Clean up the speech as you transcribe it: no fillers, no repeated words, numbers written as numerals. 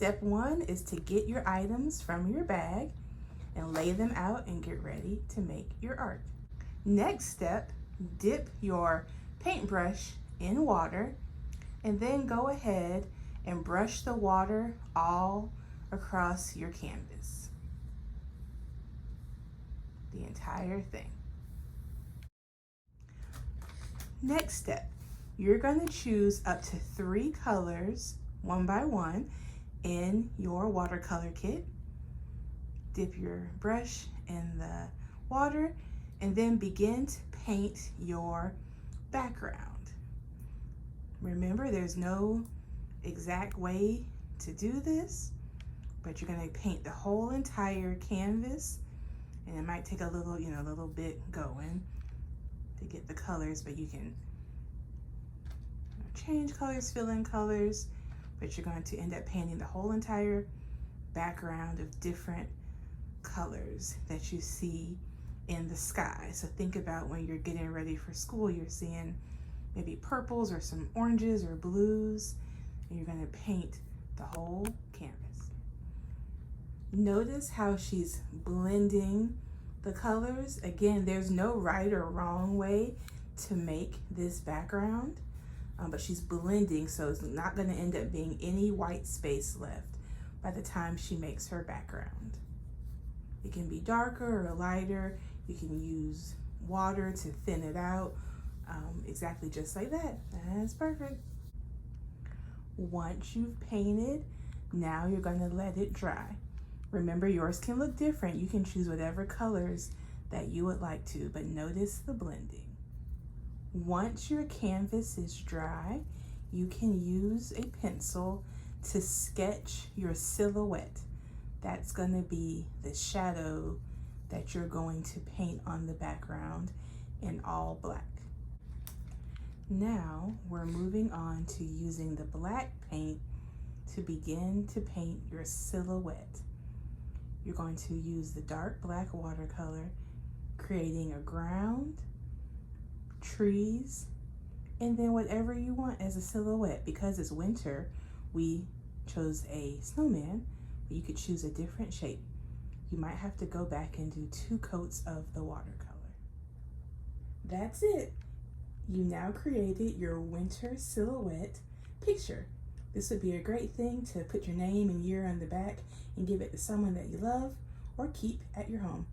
Step 1 is to get your items from your bag and lay them out and get ready to make your art. Next step, dip your paintbrush in water and then go ahead and brush the water all across your canvas. The entire thing. Next step, you're going to choose up to 3 colors, one by one, in your watercolor kit. Dip your brush in the water and then begin to paint your background. Remember, there's no exact way to do this, but you're going to paint the whole entire canvas, and it might take a little, a little bit going to get the colors, but you can change colors, fill in colors, but you're going to end up painting the whole entire background of different colors that you see in the sky. So think about when you're getting ready for school, you're seeing maybe purples or some oranges or blues, and you're going to paint the whole canvas. Notice how she's blending the colors. Again, there's no right or wrong way to make this background, but she's blending, so it's not going to end up being any white space left by the time she makes her background. It can be darker or lighter. You can use water to thin it out, exactly just like that. That's perfect. Once you've painted, now you're going to let it dry. Remember, yours can look different. You can choose whatever colors that you would like to, but notice the blending. Once your canvas is dry, you can use a pencil to sketch your silhouette. That's going to be the shadow that you're going to paint on the background in all black. Now we're moving on to using the black paint to begin to paint your silhouette. You're going to use the dark black watercolor, creating a ground, trees, and then whatever you want as a silhouette. Because it's winter, we chose a snowman, but you could choose a different shape. You might have to go back and do 2 coats of the watercolor. That's it. You now created your winter silhouette picture. This would be a great thing to put your name and year on the back and give it to someone that you love or keep at your home.